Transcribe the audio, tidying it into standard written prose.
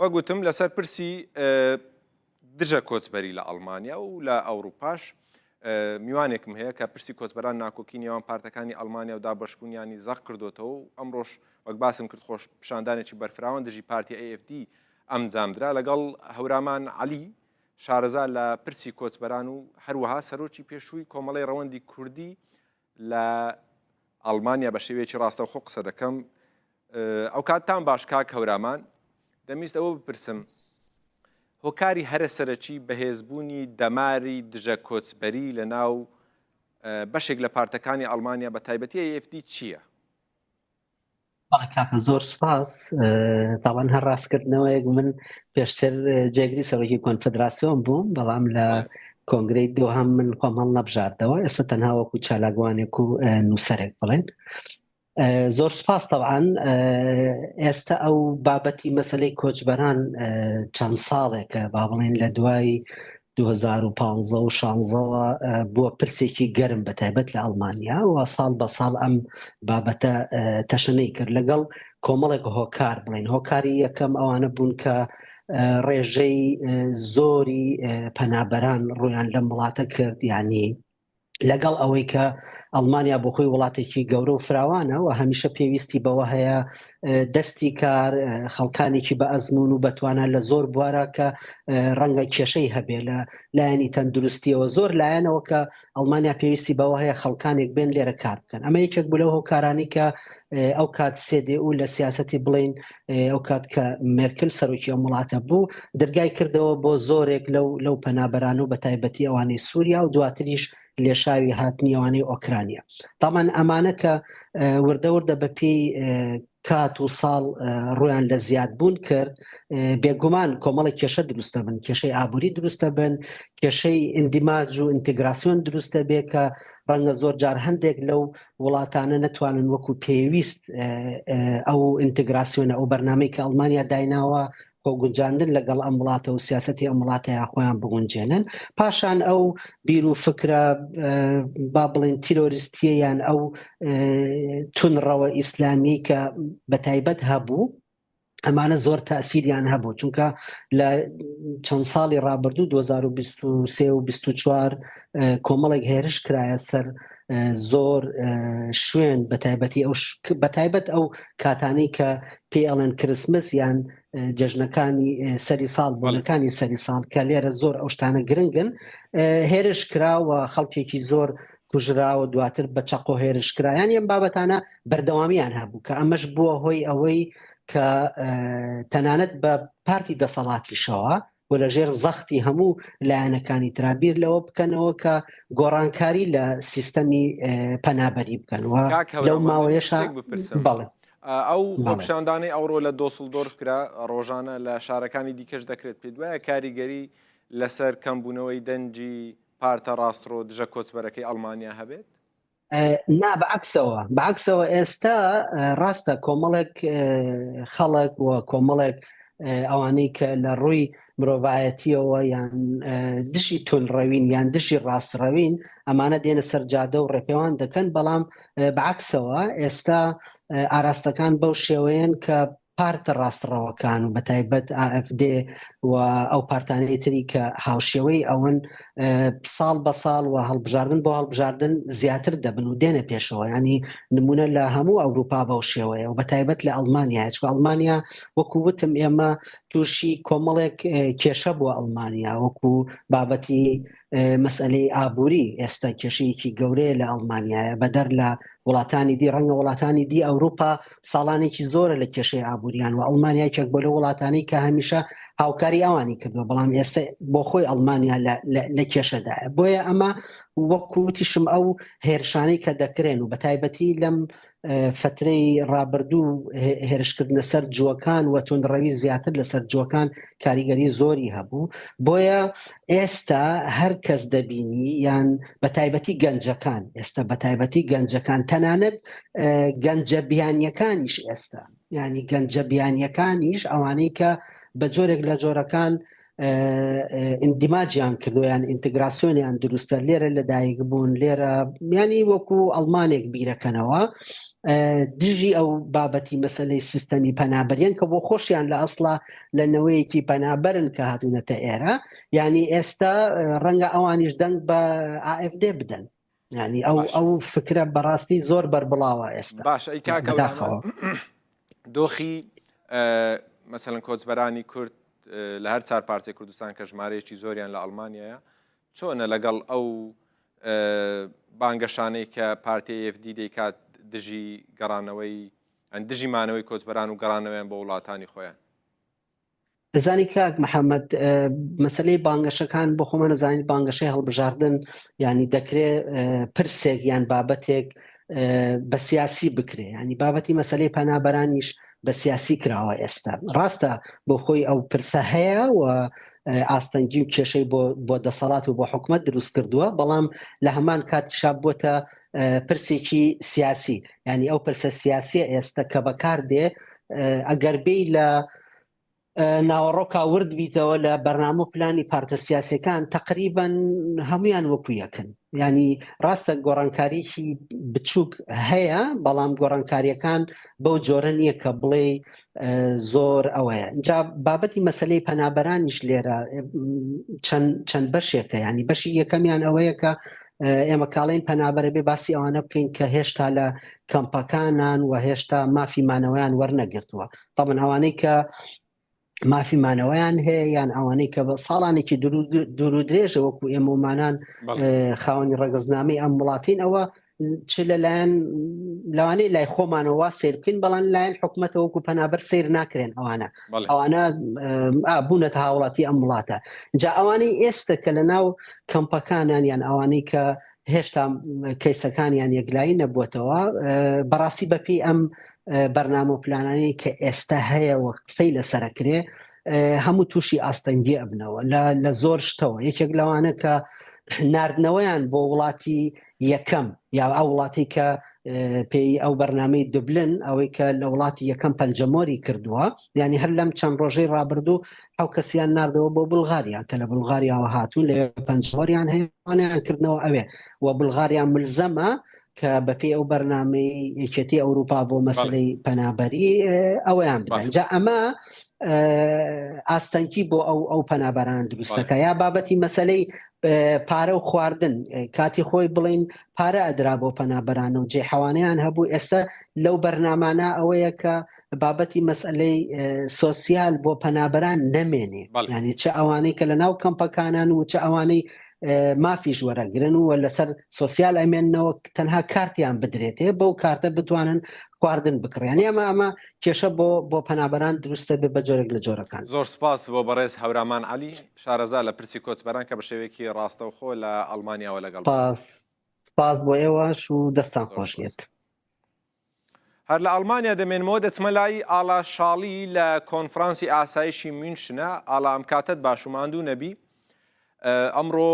وەگوتم لەسەر پرسی دژە کۆچبەری لە ئەڵمانیا و لە ئەوروپاش میوانێکم هەیە کە پرسی کۆچبەران ناکۆکی نێوان پارتەکانی ئەڵمانیا و دابەشبوونیانی زەق کردوتەوە و ئەمڕۆژ وەک باسم کرد خۆش پیشاندانێکی بەرفراوان دژی پارتی AFD ئەم جامدرا لەگەڵ هەورامان عەلی شارەزا لە پرسی کۆچبەران و هەروەها سەرۆکی پێشووی کۆمەڵی ڕەوەندی کوردی لە ئەڵمانیا بە شێوەیەکی ڕاستەوخۆ قسە دەکەم. ئەو کاتتان باش کاک هەورامان، دەمویست ئەوە بپرسم هۆکاری هەرە سەرەکی بەهێزبوونی دەماری دژە کۆچبەری لە ناو بەشێک لە پارتەکانی ئەڵمانیا بە تایبەتی AFD چییە؟ کاکە زۆر سپاس. تاوان هەر ڕاستکردنەوەیەک من پێشتر جێگری سەرۆکی کۆنفدراسیۆن بووم، بەڵام لە کۆنگرەی دووهەم من خۆم هەڵ نەبژاردەوە، ئێستا تەنها وەکو چالاکوانێک و نووسەرێک بڵێن. زۆر سپاس. طبعاً ئێستا ئەو بابەتی مەسەلەی کۆچبەران چەند ساڵێکە با بڵێن لە دوای 2015 و 16 بووە پرسێکی گەرم بە تایبەت لە ئەڵمانیا و ساڵ بە ساڵ ئەم بابەتە تەشەنەی کرد لەگەڵ کۆمەڵێک هۆکار بڵێن. هۆکاری یەکەم ئەوانە بوون کە ڕێژەی زۆری پەنابەران ڕویان لە وڵاتە کرد، یعنی لەگەڵ ئەوەی کە ئەڵمانیا بۆ خۆی وڵاتێکی گەورە و فراوانە و هەمیشە پێویستی بەوە هەیە دەستی کار خەڵکانێکی بە ئەزمون و بەتوانە لە زۆر بوارە کە ڕەنگە کێشەی هەبێ لە لایەنی تەندروستیەوە، زۆر لایەنەوە کە ئەڵمانیا پێویستی بەوە هەیە خەڵکانێک بێن لێرە کار بکەن. ئەمە یەکێک بوو لەو هۆکارانی کە ئەو کات CDU لە سیاسەتی بڵین ئەو کات کە مێرکل سەرۆکی ئەم وڵاتە بوو دەرگای کردەوە بۆ زۆرێک لەو پەنابەران و بە تایبەتی ئەوانەی سووریا و دواتریش لێشاوی هاتنی ئەوانەی ئۆکرانیا. تامان ئەمانە کە وردە وردە بە پێی کات و ساڵ ڕویان لە زیادبوون کرد، بێگومان کۆمەڵی کێشە دروستە بن، کێشەی ئابووری دروستە بن، کێشەی ئیندیماج و ئینتیگراسیۆن دروستە بێ کە ڕەنگە زۆر جار هەندێک لەو وڵاتانە نەتوانن وەکو پێویست ئەو ئینتیگراسیۆنە ئەو بەرنامەی کە ئەڵمانیا دایناوە خۆ گونجاندن لەگەڵ ئەم وڵاتە و سیاسەتی ئەم وڵاتە یا خۆیان بگونجێنن. پاشان ئەو بیر و فکرە با بڵێن تیرۆریستیەیان ئەو تونڕەوە ئیسلامی کە بە تایبەت هەبوو، ئەمانە زۆر تەئسیریان هەبوو، چونکە لە چەند ساڵی ڕابردوو 2023 و 24 کۆمەڵێک هێرش کرایە سەر زۆر شوێن بە تایبەت ئەو کاتانی کە پێی ئەڵێن کریسمس یان جەژنەکانی سەری ساڵ بۆنەکانی سەری ساڵ کە لێرە زۆر ئەو شتانە گرنگن، هێرش کراوە خەڵکێکی زۆر کوژراوە، دواتر بە چەقۆ هێرش کرایان ئەم بابەتانە بەردەوامیان هەبوو کە ئەمەش بووە هۆی ئەوەی کە تەنانەت بە پارتی دەسەڵاتیشەوە و لەژێر زەختی هەموو لایەنەکانی ترابیر لەوە بکەنەوە کە گۆڕانکاری لە سیستەمی پەنابەری بکەن و لەو ماوەیەشە بەڵێ ئەو خۆپیشاندانەی ئەوڕۆ لە دۆسڵدۆرف کرا ڕۆژانە لە شارەکانی دیکەش دەکرێت پێ دوایە کاریگەری لەسەر کەمبوونەوەی دەنجی پارتە ڕاستڕۆ دژە کۆچبەرەکەی ئەڵمانیا هەبێت؟ نا بەعکسەوە ئێستا ڕاستە کۆمەڵێک خەڵک و کۆمەڵێک ئەوانەی کە لە ڕووی مرۆڤایەتیەوە یان دژی تونڕەوین یان دژی ڕاستڕەوین ئەمانە دێنە سەر جادە و ڕێپێوان دەکەن، بەڵام بەعکسەوە ئێستا ئاراستەکان بەو شێوەیەن کە پارتە ڕاستڕەوەکان و بە تایبەت AFD و ئەو پارتانەی تری کە هاوشێوەی ئەوەن ساڵ بە ساڵ و هەڵبژاردن بۆ هەڵبژاردن زیاتر دەبن و دێنە پێشەوە، ینی نمونە لە هەموو ئەوروپا بەو شێوەیە و بە تایبەت لە ئەڵمانیا، چکە ئەڵمانیا وەکو وتم ئێمە تووشی کۆمەڵێک کێشە بووە ئەڵمانیا، وەکو بابەتی مەسئلەی ئابووری ئێستا کێشەیەکی گەورەیە لە ئەڵمانیایە بەدەر لە وڵاتانی دی، ڕەنگە وڵاتانی دی ئەوروپا ساڵانێکی زۆرە لە کێشەی ئابووریان و ئەڵمانیا یەکێک بۆ لە وڵاتانی کە هەمیشە هاوکاری ئەوانی کردووە، بەڵام ئێستا بۆ خۆی ئەڵمانیا لە کێشەدایە. بۆیە ئەمە وەکوتیشم ئەو هێرشانەی کە دەکرێن و بە تایبەتی لەم فترەی ڕابردوو هێرشکردنە سەر جووەکان و تونڕەوی زیاتر لەسەر جووەکان کاریگەری زۆری هەبوو. بۆیە ئێستا هەر کەس دەبینی یان بە تایبەتی گەنجەکان، ئێستا بە تایبەتی گەنجەکان تەنانەت گەنجە بیانیەکانیش ئێستا، ینی گەنجە بیانیەکانیش ئەوانەی کە بە جۆرێک لە جۆرەکان ئیندیماجیان کردو یان ئینتگراسیۆنیان دروستە لێرە لەدایک بوون لێرە ینی وەکو ئەڵمانێک بیرەکەنەوە دژی ئەو بابەتی مەسلەی سیستەمی پەنابەریان کە بۆ خۆشیان لە ئەسڵا لە نەوەیەکی پەنابەرن کە هاتوونەتە ئێرە ینی ئێستا ڕەنگە ئەوانیش دەنگ بە AFD بدەن ینی ئەو فکرە بەڕاستی زۆر بربڵاوە ئێستا باش ئەی کاکە دۆخی مەسەڵەن کۆچبەرانی کورد لە هەر چار پارچەی کوردستان کە ژمارەیەکی زۆریان لە ئەڵمانیایە چۆنە لەگەڵ ئەو بانگەشانەی کە پارتی AFD دەیکات دژی گەڕانەوەی دژی مانەوەی کۆچبەران و گەڕانەوەیان بە وڵاتانی خۆیان دەزانی کاک محەممەد مەسلەی بانگەشەکان بۆ خۆمە نەزانین بانگەشەی هەڵبژاردن ینی دەکرێت پرسێک یان بابەتێک بە سیاسی بکرێ ینی بابەتی مەسلەی پەنابەرانیش بە سیاسی کراوە ئێستا ڕاستە بۆ خۆی ئەو پرسە هەیە و ئاستەنگی و کێشەی بۆ دەسەڵات و بۆ حکومت دروست کردووە بەڵام لە هەمان کاتیشا بووە پرسێکی سیاسی ینی ئەو پرسە سیاسیە ئێستا کە بەکار دێ ئەگەر بێ لە ناوەڕۆکا ورد بیتەوە لە بەرنامە و پلانی پارتە سیاسەکان تقریباً هەمویان وەکو یەکن ینی ڕاستە گۆڕانکاریی بچووک هەیە بەڵام گۆڕانکاریەکان بەو جۆرە نییە کە بڵێ زۆر ئەوەیە اینجا بابەتی مەسلەی پەنابەرانیش لێرە چەند بەشێکە ینی بەشی یەکەمیان ئەوەیە کە ئێمە کاڵین پەنابەرە بێ باسی ئەوانە بکەین کە هێشتا لە کەمپەکانان و هێشتا مافی مانەوەیان وەرنەگرتووە تەمەن ئەوانەی کە مافی مانەوەیان هەیە یان ئەوانەی کە بە ساڵانێکی دوور و درێژە وەکو ئێمەمانان خاوەنی ڕەگەزنامەی ئەم وڵاتین ئەوە چ لەلایەن لەوانەیە لای خۆمانەوە سیرکن بەڵام لایەن حکومەتە وەکو پەنابەر سیر ناکرێن ئەوانە بوونەتە هاوڵاتی ئەم وڵاتە جا ئەوانەی ئێستا کە لە ناو کەمپەکانان یان ئەوانەی کە هێشتا کەیسەکانیان یەکلایی نەبووتەوە بەڕاستی بەپی ئەم بەرنامە و پلانانی کە ئێستا هەیە و قسەی لەسەرەکرێ هەموو تووشی ئاستەنگی ئەبنەوە لە زۆر شتەوە یەکێک لەوانە کە ناردنەوەیان بۆ وڵاتی یەکەم یا ئەو وڵاتی کە پێی ئەو بەرنامەی دوبلن ئەوەی کە لە وڵاتی یەکەم پەنجەمۆری کردووە ینی هەر لەم چەند ڕۆژەی ڕابردوو ئەو کەسیان ناردەوە بۆ بڵغاریا کە لە بڵغاریاوە هاتوون لە پەنجەمۆریان هەیەیان کردنەوە ئەوێ و بڵغاریان ملزەمە کە بەپێی ئەو بەرنامەی یەکێتی ئەوروپا بۆ مەسلەی پەنابەری ئەوەیان بدەن اینجا ئەمە ئاستەنکی بۆ ئەو پەنابەران دروستەکە یا بابەتی مەسلەی پارە و خواردن کاتی خۆی بڵین پارە ئەدرا بۆ پەنابەرانە و جێحەوانەیان هەبوو ئێستا لەو بەرنامانە ئەوەیە کە بابەتی مەسئلەی سۆسیال بۆ پەنابەران نەمێنێ ینی چه ئەوانەی کە لە ناو کەمپەکانان و چه ئەوانەی مافیش وەرەگرن و لەسەر سۆسیال ئەمێنەوە تەنها کارتیان بدرێتێ بەو کارتە بتوانن خواردن بکڕیان ئەمە کێشە بۆ پەنابەران دروستە بێ بە جۆرێک لە جۆرەکان زۆر سپاس بۆ بەڕێز هەورامان عەلی شارەزا لە پرسی کۆچبەران کە بە شێوەیەکی ڕاستەوخۆ لە ئەڵمانیاوە لەگەڵ سپاس بۆ ئێوەش و دەستان خۆشێت هەر لە ئەڵمانیا دەمێنمەوە دەچمە لای ئاڵا شاڵی لە کۆنفرانسی ئاسایشی مینشنە ئاڵا ئەم کاتت باشوماندوو نەبی ئەمڕۆ